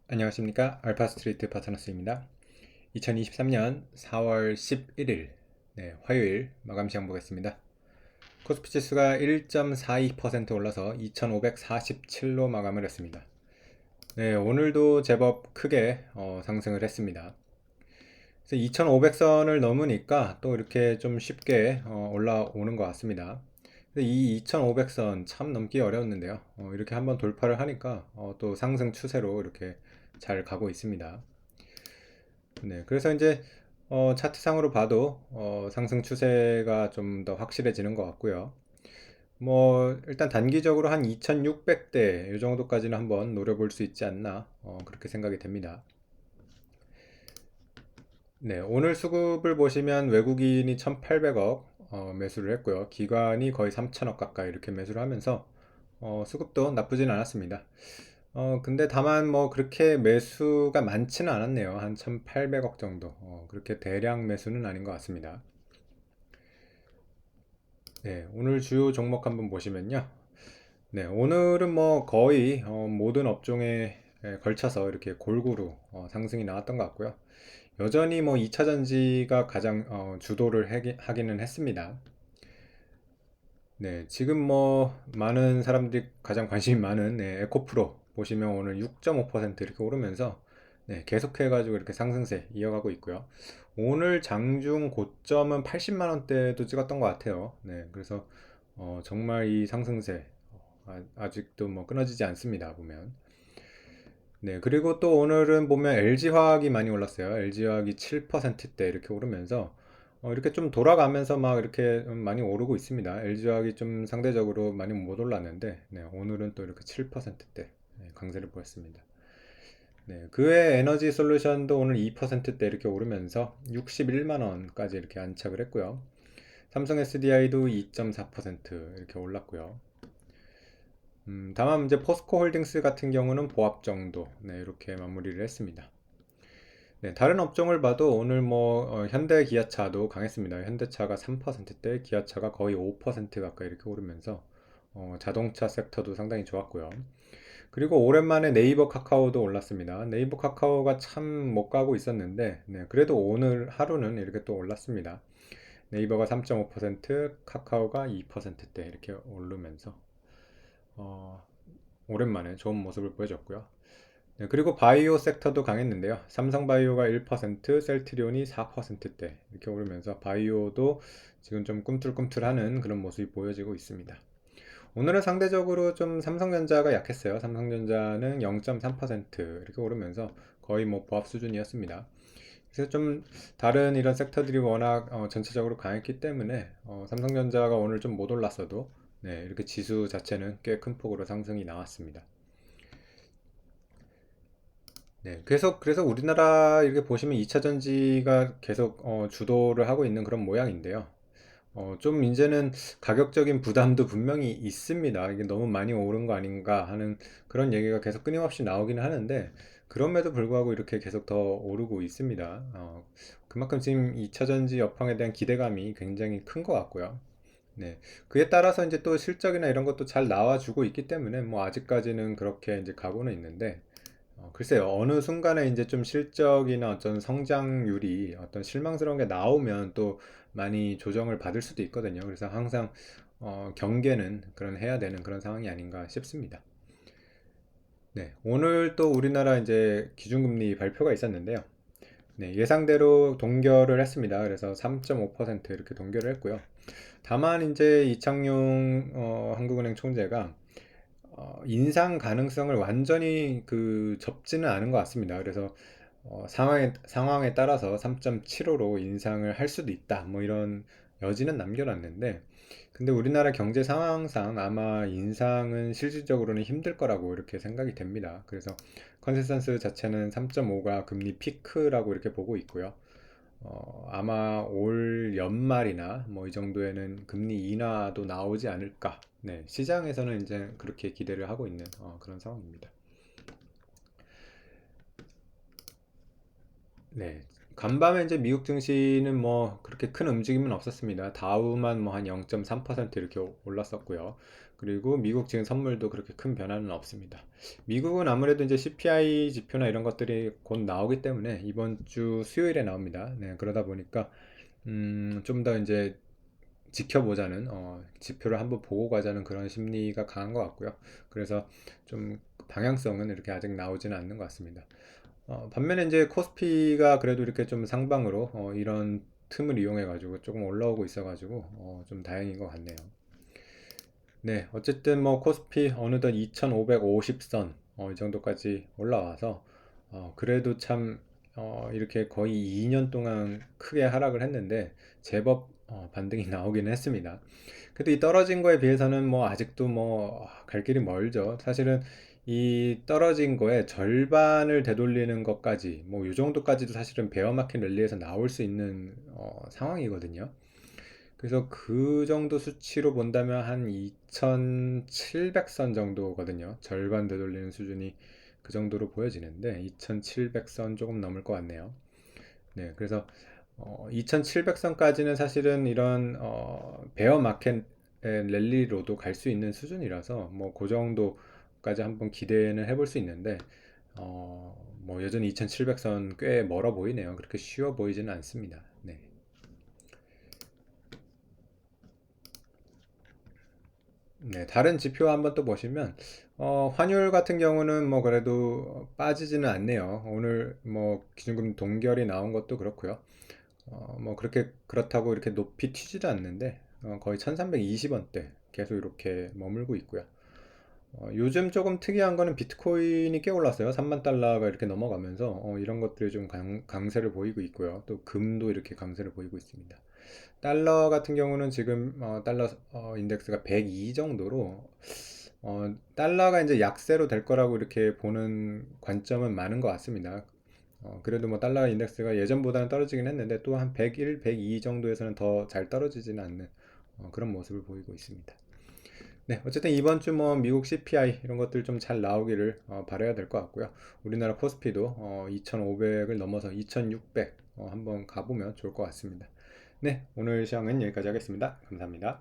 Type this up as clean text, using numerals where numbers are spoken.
안녕하십니까. 알파스트리트 파트너스입니다. 2023년 4월 11일 화요일 마감 시장 보겠습니다. 코스피 지수가 1.42% 올라서 2547로 마감을 했습니다. 오늘도 제법 크게 상승을 했습니다. 그래서 2500선을 넘으니까 또 이렇게 좀 쉽게 올라오는 것 같습니다. 이 2500선 참 넘기 어려웠는데요. 이렇게 한번 돌파를 하니까 또 상승 추세로 이렇게 잘 가고 있습니다. 그래서 이제 차트상으로 봐도 상승 추세가 좀 더 확실해지는 것 같고요. 뭐 일단 단기적으로 한 2600대 이 정도까지는 한번 노려볼 수 있지 않나 그렇게 생각이 됩니다. 오늘 수급을 보시면 외국인이 1800억 매수를 했고요. 기관이 거의 3000억 가까이 이렇게 매수를 하면서 수급도 나쁘진 않았습니다. 근데 다만 뭐 그렇게 매수가 많지는 않았네요. 한 1800억 정도. 그렇게 대량 매수는 아닌 것 같습니다. 오늘 주요 종목 한번 보시면요. 오늘은 뭐 거의 모든 업종에 걸쳐서 이렇게 골고루 상승이 나왔던 것 같고요. 여전히 뭐 2차 전지가 가장 주도를 하기는 했습니다. 지금 뭐 많은 사람들이 가장 관심이 많은 에코프로 보시면 오늘 6.5% 이렇게 오르면서 계속해가지고 이렇게 상승세 이어가고 있고요. 오늘 장중 고점은 80만 원대도 찍었던 것 같아요. 그래서 정말 이 상승세 아직도 뭐 끊어지지 않습니다. 보면. 그리고 또 오늘은 보면 LG화학이 많이 올랐어요. LG화학이 7%대 이렇게 오르면서 이렇게 좀 돌아가면서 막 이렇게 많이 오르고 있습니다. LG화학이 좀 상대적으로 많이 못 올랐는데 오늘은 또 이렇게 7%대 강세를 보였습니다. 그 외 에너지 솔루션도 오늘 2%대 이렇게 오르면서 61만 원까지 이렇게 안착을 했고요. 삼성 SDI도 2.4% 이렇게 올랐고요. 다만 이제 포스코 홀딩스 같은 경우는 보합 정도 이렇게 마무리를 했습니다. 다른 업종을 봐도 오늘 뭐 현대 기아차도 강했습니다. 현대차가 3%대, 기아차가 거의 5% 가까이 이렇게 오르면서 자동차 섹터도 상당히 좋았고요. 그리고 오랜만에 네이버 카카오도 올랐습니다. 네이버 카카오가 참 못 가고 있었는데 그래도 오늘 하루는 이렇게 또 올랐습니다. 네이버가 3.5%, 카카오가 2%대 이렇게 오르면서 어, 오랜만에 좋은 모습을 보여줬고요. 그리고 바이오 섹터도 강했는데요. 삼성바이오가 1%, 셀트리온이 4%대 이렇게 오르면서 바이오도 지금 좀 꿈틀꿈틀하는 그런 모습이 보여지고 있습니다. 오늘은 상대적으로 좀 삼성전자가 약했어요. 삼성전자는 0.3% 이렇게 오르면서 거의 뭐 보합 수준이었습니다. 그래서 좀 다른 이런 섹터들이 워낙 전체적으로 강했기 때문에 삼성전자가 오늘 좀 못 올랐어도 이렇게 지수 자체는 꽤 큰 폭으로 상승이 나왔습니다. 그래서 우리나라 이렇게 보시면 2차 전지가 계속 주도를 하고 있는 그런 모양인데요. 좀 이제는 가격적인 부담도 분명히 있습니다. 이게 너무 많이 오른 거 아닌가 하는 그런 얘기가 계속 끊임없이 나오기는 하는데, 그럼에도 불구하고 이렇게 계속 더 오르고 있습니다. 그만큼 지금 2차 전지 업황에 대한 기대감이 굉장히 큰 것 같고요. 그에 따라서 이제 또 실적이나 이런 것도 잘 나와주고 있기 때문에 뭐 아직까지는 그렇게 이제 가고는 있는데, 글쎄요, 어느 순간에 이제 좀 실적이나 어떤 성장률이 어떤 실망스러운 게 나오면 또 많이 조정을 받을 수도 있거든요. 그래서 항상 경계는 그런 해야 되는 그런 상황이 아닌가 싶습니다. 오늘 또 우리나라 이제 기준금리 발표가 있었는데요. 예상대로 동결을 했습니다. 그래서 3.5% 이렇게 동결을 했고요. 다만 이제 이창용 한국은행 총재가 인상 가능성을 완전히 접지는 않은 것 같습니다. 그래서 상황에 따라서 3.75로 인상을 할 수도 있다. 뭐 이런 여지는 남겨놨는데, 근데 우리나라 경제 상황상 아마 인상은 실질적으로는 힘들 거라고 이렇게 생각이 됩니다. 그래서 컨센서스 자체는 3.5가 금리 피크라고 이렇게 보고 있고요. 아마 올 연말이나 뭐 이 정도에는 금리 인하도 나오지 않을까. 시장에서는 이제 그렇게 기대를 하고 있는 그런 상황입니다. 네. 간밤에 이제 미국 증시는 뭐 그렇게 큰 움직임은 없었습니다. 다우만 뭐 한 0.3% 이렇게 올랐었고요. 그리고 미국 지금 선물도 그렇게 큰 변화는 없습니다. 미국은 아무래도 이제 CPI 지표나 이런 것들이 곧 나오기 때문에 이번 주 수요일에 나옵니다. 네, 그러다 보니까 좀 더 이제 지켜보자는 지표를 한번 보고 가자는 그런 심리가 강한 것 같고요. 그래서 좀 방향성은 이렇게 아직 나오지는 않는 것 같습니다. 반면에 이제 코스피가 그래도 이렇게 좀 상방으로 이런 틈을 이용해 가지고 조금 올라오고 있어 가지고 좀 다행인 것 같네요. 네, 어쨌든 뭐 코스피 어느덧 2550선 이 정도까지 올라와서 그래도 참 이렇게 거의 2년 동안 크게 하락을 했는데 제법 반등이 나오기는 했습니다. 근데 이 떨어진 거에 비해서는 뭐 아직도 뭐 갈 길이 멀죠. 사실은 이 떨어진 거에 절반을 되돌리는 것까지 뭐 이 정도까지도 사실은 베어마켓 랠리에서 나올 수 있는 상황이거든요. 그래서 그 정도 수치로 본다면 한 2700선 정도거든요. 절반 되돌리는 수준이 그 정도로 보여지는데 2700선 조금 넘을 것 같네요. 네, 그래서 2700선까지는 사실은 이런 베어 마켓 랠리로도 갈 수 있는 수준이라서 뭐 그 정도까지 한번 기대는 해볼 수 있는데 뭐 여전히 2700선 꽤 멀어 보이네요. 그렇게 쉬워 보이지는 않습니다. 네. 네, 다른 지표 한번 또 보시면 환율 같은 경우는 뭐 그래도 빠지지는 않네요. 오늘 뭐 기준금 동결이 나온 것도 그렇고요. 뭐 그렇게 그렇다고 이렇게 높이 튀지도 않는데 거의 1320원대 계속 이렇게 머물고 있고요. 요즘 조금 특이한 거는 비트코인이 꽤 올랐어요. 3만 달러가 이렇게 넘어가면서 이런 것들이 좀 강세를 보이고 있고요. 또 금도 이렇게 강세를 보이고 있습니다. 달러 같은 경우는 지금 달러 인덱스가 102 정도로 달러가 이제 약세로 될 거라고 이렇게 보는 관점은 많은 것 같습니다. 그래도 뭐 달러 인덱스가 예전보다는 떨어지긴 했는데 또 한 101, 102 정도에서는 더 잘 떨어지지는 않는 그런 모습을 보이고 있습니다. 네, 어쨌든 이번 주 뭐 미국 CPI 이런 것들 좀 잘 나오기를 바라야 될 것 같고요. 우리나라 코스피도 2,500을 넘어서 2,600 한번 가보면 좋을 것 같습니다. 네, 오늘 시황은 여기까지 하겠습니다. 감사합니다.